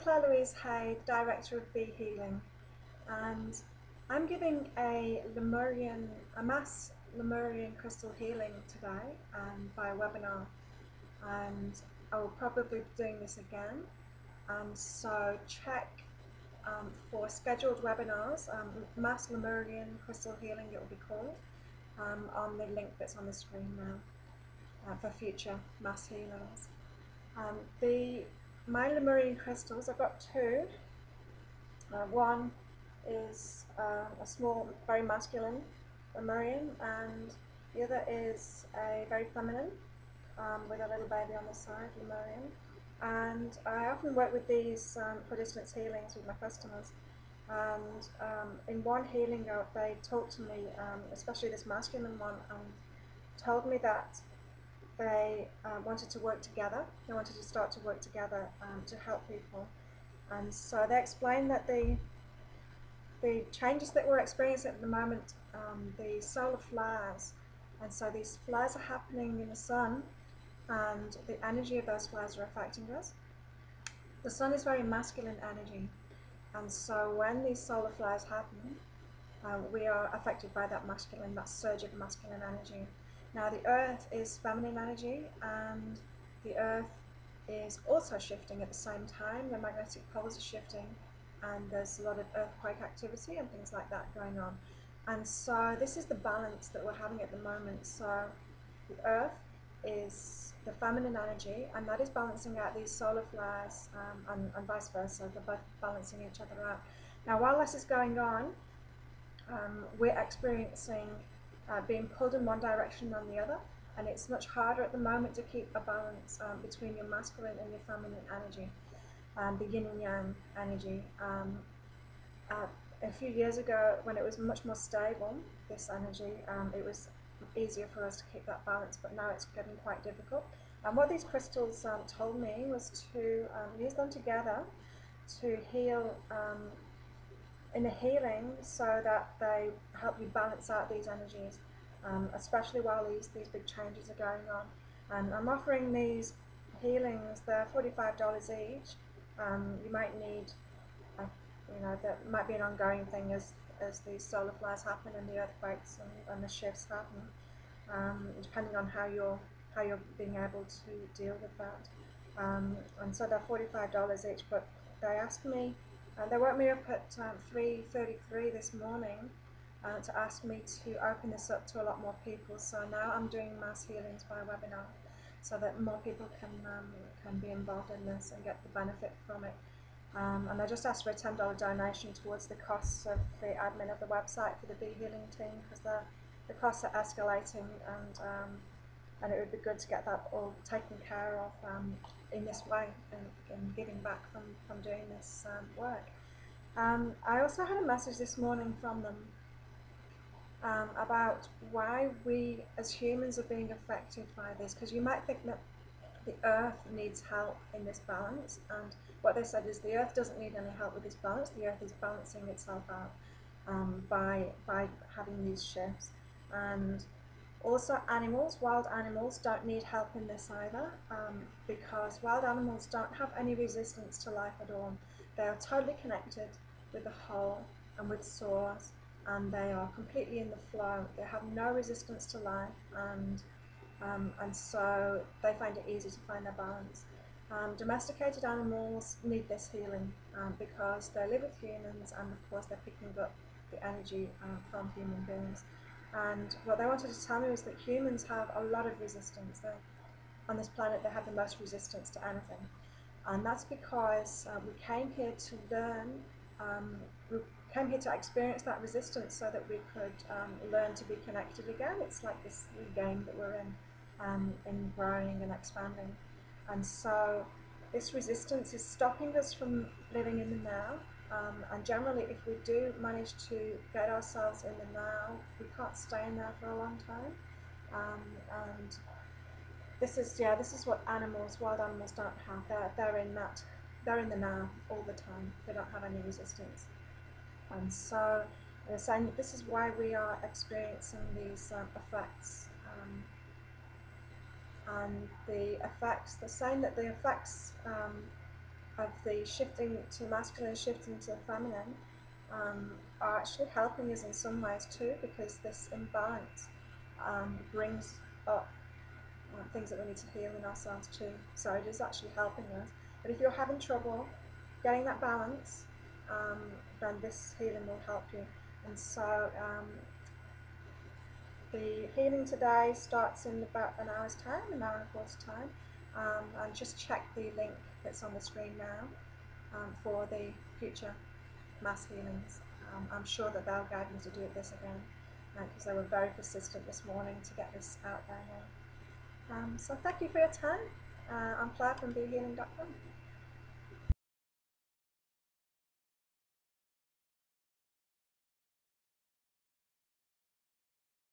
Claire Louise Hay, Director of Bee Healing, and I'm giving a mass Lemurian crystal healing today by webinar, and I will probably be doing this again. So check for scheduled webinars, mass Lemurian crystal healing it will be called, on the link that's on the screen now for future mass healings. My Lemurian crystals, I've got two. One is a small, very masculine Lemurian, and the other is a very feminine with a little baby on the side, Lemurian. And I often work with these for distance healings with my customers. And in one healing, they talked to me, especially this masculine one, and told me that they wanted to work together. They wanted to start to work together to help people. And so they explained that the changes that we're experiencing at the moment, the solar flares, and so these flares are happening in the sun, and the energy of those flares are affecting us. The sun is very masculine energy, and so when these solar flares happen, we are affected by that surge of masculine energy. Now the earth is feminine energy, and the earth is also shifting at the same time. The magnetic poles are shifting, and there's a lot of earthquake activity and things like that going on. And so this is the balance that we're having at the moment. So the earth is the feminine energy, and that is balancing out these solar flares, and vice versa. They're both balancing each other out. Now while this is going on, we're experiencing being pulled in one direction than the other, and it's much harder at the moment to keep a balance between your masculine and your feminine energy, the yin and yang energy. A few years ago, when it was much more stable, this energy, it was easier for us to keep that balance, but now it's getting quite difficult. And what these crystals told me was to use them together to heal in a healing, so that they help you balance out these energies, especially while these big changes are going on. And I'm offering these healings, they're $45 each. You might need, that might be an ongoing thing as these solar flares happen and the earthquakes and the shifts happen, depending on how you're being able to deal with that. And so they're $45 each, but they asked me, they woke me up at 3:33 this morning to ask me to open this up to a lot more people. So now I'm doing mass healings by webinar, so that more people can be involved in this and get the benefit from it. And I just asked for a $10 donation towards the costs of the admin of the website for the bee healing team, because the costs are escalating, and it would be good to get that all taken care of in this way, and giving back from doing this work. I also had a message this morning from them about why we as humans are being affected by this, because you might think that the earth needs help in this balance, and what they said is the earth doesn't need any help with this balance. The earth is balancing itself out by having these shifts. And also wild animals don't need help in this either, because wild animals don't have any resistance to life at all. They are totally connected with the whole and with source, and they are completely in the flow. They have no resistance to life, and so they find it easy to find their balance. Domesticated animals need this healing because they live with humans, and of course they're picking up the energy from human beings. And what they wanted to tell me was that humans have a lot of resistance. On this planet they have the most resistance to anything, and that's because we came here to learn, we came here to experience that resistance so that we could learn to be connected again. It's like this game that we're in growing and expanding. And so this resistance is stopping us from living in the now. And generally, if we do manage to get ourselves in the now, we can't stay in there for a long time. And this is what wild animals don't have. They're in the now all the time. They don't have any resistance. And so they're saying that this is why we are experiencing these effects. And they're saying that the effects of the shifting to masculine, shifting to feminine, are actually helping us in some ways too, because this imbalance brings up things that we need to heal in ourselves too. So it is actually helping us. But if you're having trouble getting that balance, then this healing will help you. And so the healing today starts in about an hour's time, an hour and a quarter's time. And just check the link that's on the screen now for the future mass healings. I'm sure that they'll guide me to do this again, because they were very persistent this morning to get this out there now. So thank you for your time. I'm Claire from BeHealing.com.